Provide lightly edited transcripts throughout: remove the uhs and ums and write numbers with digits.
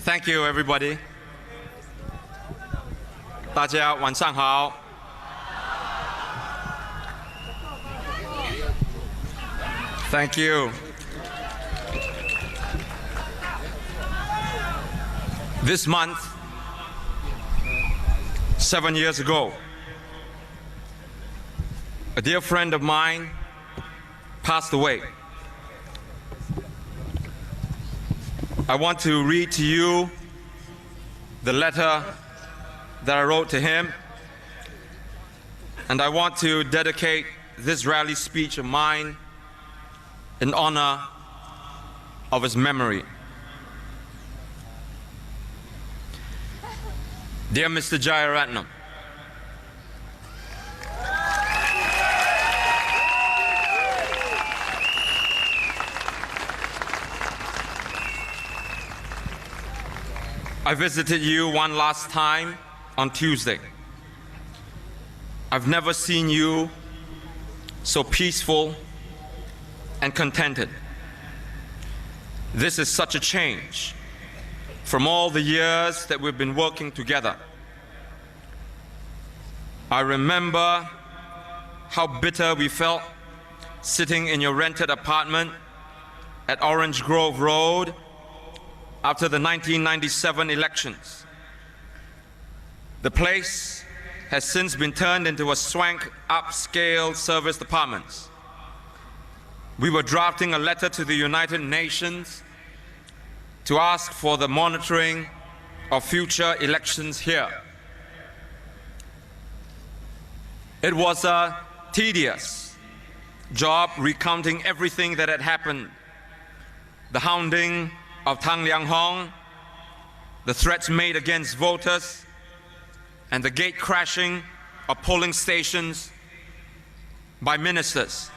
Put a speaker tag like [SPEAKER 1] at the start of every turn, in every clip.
[SPEAKER 1] Thank you, everybody. 大家晚上好。Thank you. This month, 7 years ago, a dear friend of mine passed away. I want to read to you the letter that I wrote to him, and I want to dedicate this rally speech of mine in honor of his memory. Dear Mr. Jayaratnam, I visited you one last time on Tuesday. I've never seen you so peaceful and contented. This is such a change from all the years that we've been working together. I remember how bitter we felt sitting in your rented apartment at Orange Grove Road after the 1997 elections. The place has since been turned into a swank upscale service apartments. We were drafting a letter to the United Nations to ask for the monitoring of future elections here. It was a tedious job recounting everything that had happened. The hounding of Tang Liang Hong, the threats made against voters, and the gate crashing of polling stations by ministers.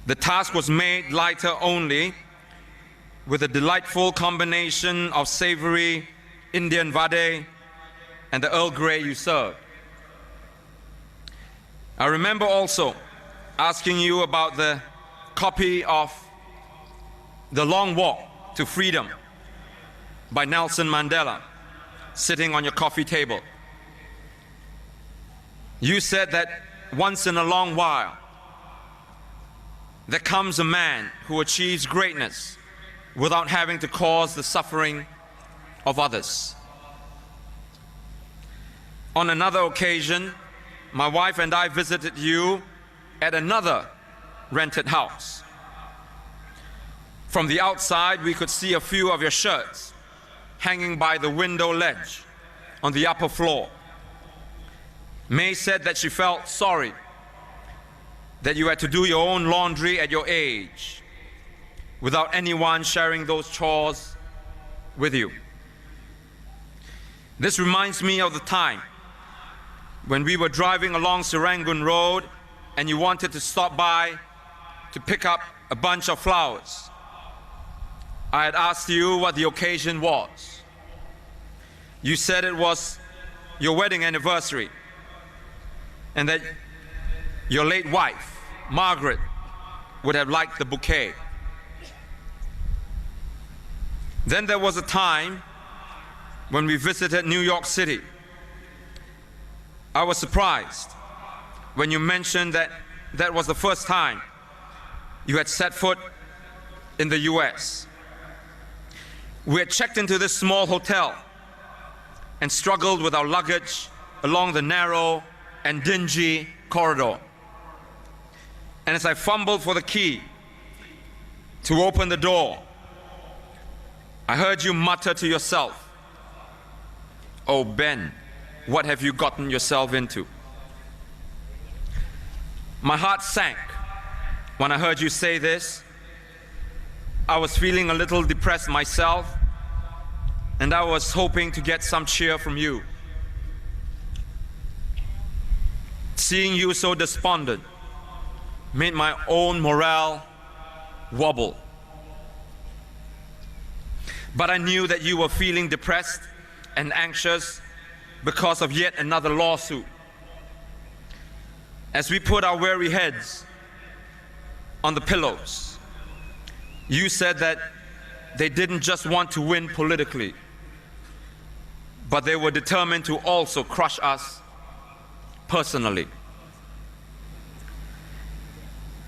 [SPEAKER 1] The task was made lighter only with a delightful combination of savory Indian vade and the Earl Grey you served. I remember also asking you about the copy of The Long Walk to Freedom by Nelson Mandela sitting on your coffee table. You said that once in a long while there comes a man who achieves greatness without having to cause the suffering of others. On another occasion, my wife and I visited you at another rented house. From the outside, we could see a few of your shirts hanging by the window ledge on the upper floor. May said that she felt sorry that you had to do your own laundry at your age without anyone sharing those chores with you. This reminds me of the time when we were driving along Serangoon Road and you wanted to stop by to pick up a bunch of flowers. I had asked you what the occasion was. You said it was your wedding anniversary and that your late wife, Margaret, would have liked the bouquet. Then there was a time when we visited New York City. I was surprised when you mentioned that that was the first time you had set foot in the US. We had checked into this small hotel and struggled with our luggage along the narrow and dingy corridor. And as I fumbled for the key to open the door, I heard you mutter to yourself, "Oh Ben, what have you gotten yourself into?" My heart sank when I heard you say this. I was feeling a little depressed myself, and I was hoping to get some cheer from you. Seeing you so despondent made my own morale wobble. But I knew that you were feeling depressed and anxious because of yet another lawsuit. As we put our weary heads on the pillows, you said that they didn't just want to win politically, but they were determined to also crush us personally.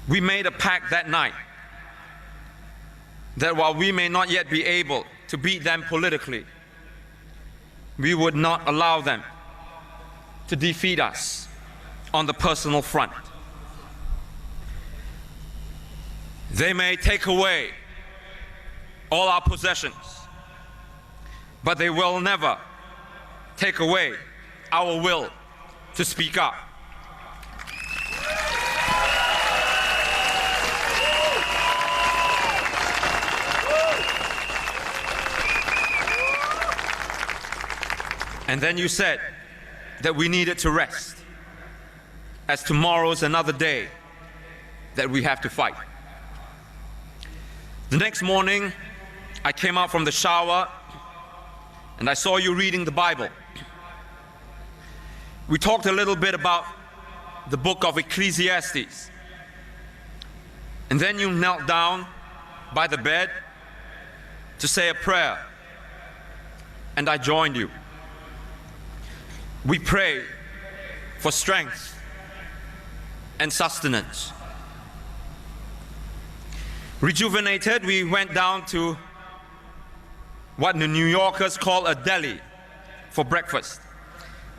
[SPEAKER 1] We made a pact that night that while we may not yet be able to beat them politically, we would not allow them to defeat us on the personal front. They may take away all our possessions, but they will never take away our will to speak up. And then you said that we needed to rest, as tomorrow's another day that we have to fight. The next morning, I came out from the shower and I saw you reading the Bible. We talked a little bit about the book of Ecclesiastes. And then you knelt down by the bed to say a prayer, and I joined you. We prayed for strength and sustenance. Rejuvenated, we went down to what the New Yorkers call a deli for breakfast.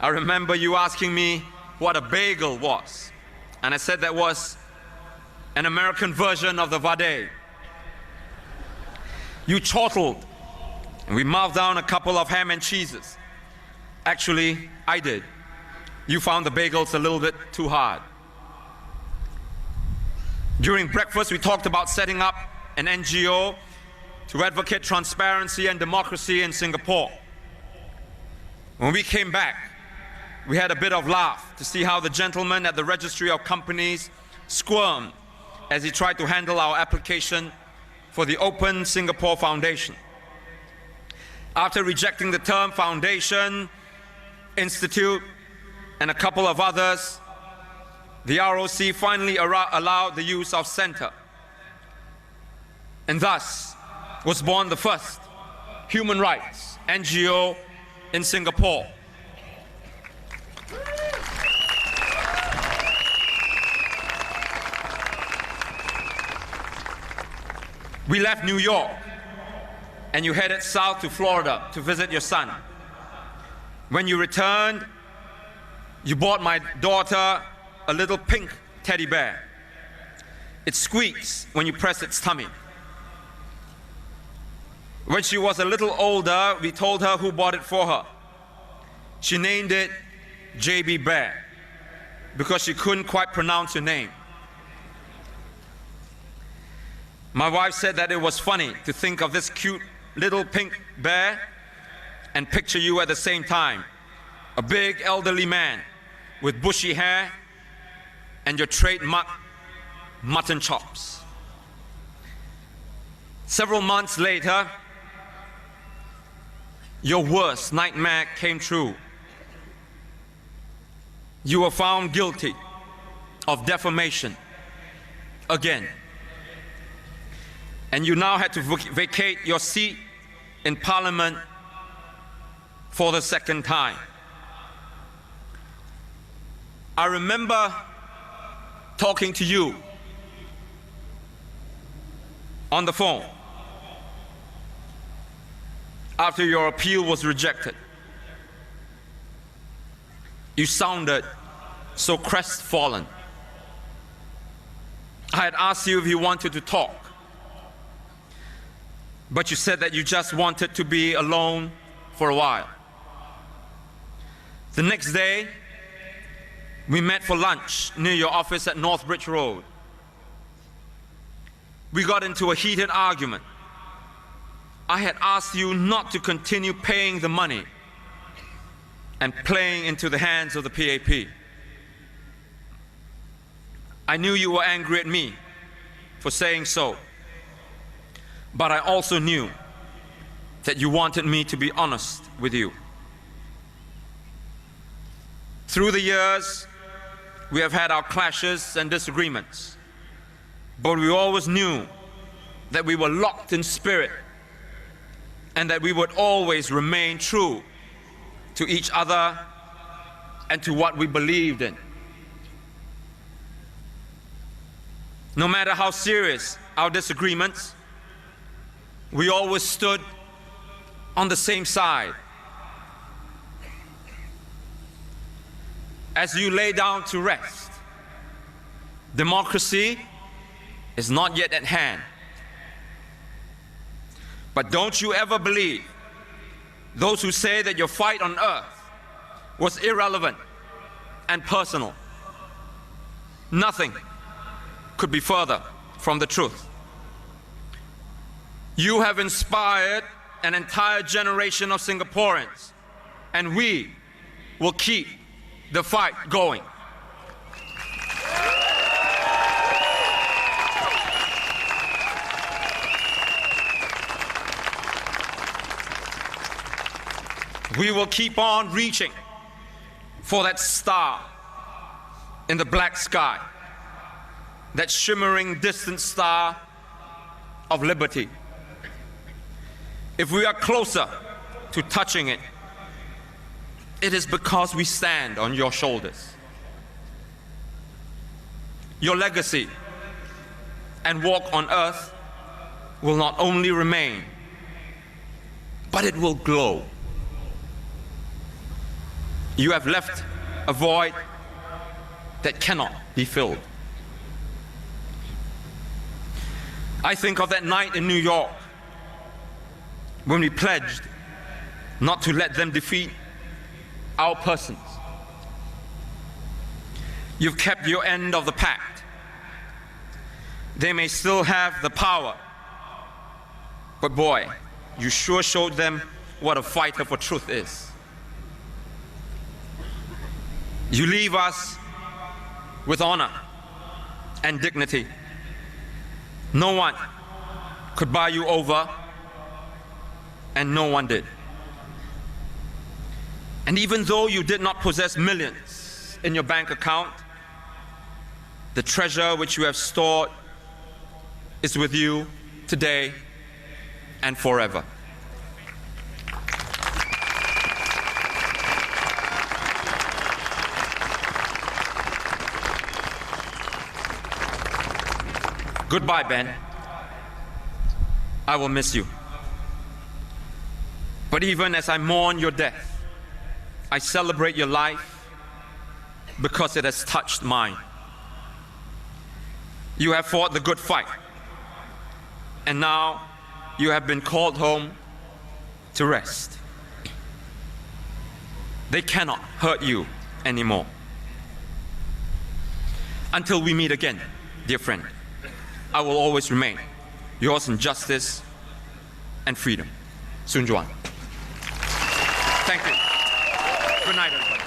[SPEAKER 1] I remember you asking me what a bagel was, and I said that was an American version of the vade. You chortled, and we mouthed down a couple of ham and cheeses. Actually, I did. You found the bagels a little bit too hard. During breakfast, we talked about setting up an NGO to advocate transparency and democracy in Singapore. When we came back, we had a bit of laugh to see how the gentleman at the Registry of Companies squirmed as he tried to handle our application for the Open Singapore Foundation. After rejecting the term foundation, institute, and a couple of others, the ROC finally allowed the use of center. And thus was born the first human rights NGO in Singapore. We left New York and you headed south to Florida to visit your son. When you returned, you bought my daughter a little pink teddy bear. It squeaks when you press its tummy. When she was a little older, we told her who bought it for her. She named it JB Bear because she couldn't quite pronounce your name. My wife said that it was funny to think of this cute little pink bear and picture you at the same time, a big elderly man with bushy hair and your trademark mutton chops. Several months later, your worst nightmare came true. You were found guilty of defamation again. And you now had to vacate your seat in Parliament for the second time. I remember talking to you on the phone after your appeal was rejected. You sounded so crestfallen. I had asked you if you wanted to talk, but you said that you just wanted to be alone for a while. The next day, we met for lunch near your office at Northbridge Road. We got into a heated argument. I had asked you not to continue paying the money and playing into the hands of the PAP. I knew you were angry at me for saying so, but I also knew that you wanted me to be honest with you. Through the years, we have had our clashes and disagreements, but we always knew that we were locked in spirit and that we would always remain true to each other and to what we believed in. No matter how serious our disagreements, we always stood on the same side. As you lay down to rest, democracy is not yet at hand. But don't you ever believe those who say that your fight on earth was irrelevant and personal. Nothing could be further from the truth. You have inspired an entire generation of Singaporeans, and we will keep the fight going. We will keep on reaching for that star in the black sky, that shimmering distant star of liberty. If we are closer to touching it, it is because we stand on your shoulders. Your legacy and walk on earth will not only remain, but it will glow. You have left a void that cannot be filled. I think of that night in New York when we pledged not to let them defeat our persons. You've kept your end of the pact. They may still have the power, but boy, you sure showed them what a fighter for truth is. You leave us with honor and dignity. No one could buy you over, and no one did. And even though you did not possess millions in your bank account, the treasure which you have stored is with you today and forever. Goodbye, Ben. I will miss you. But even as I mourn your death, I celebrate your life because it has touched mine. You have fought the good fight, and now you have been called home to rest. They cannot hurt you anymore. Until we meet again, dear friend, I will always remain yours in justice and freedom. Soon Juan. Thank you. Good night, everybody.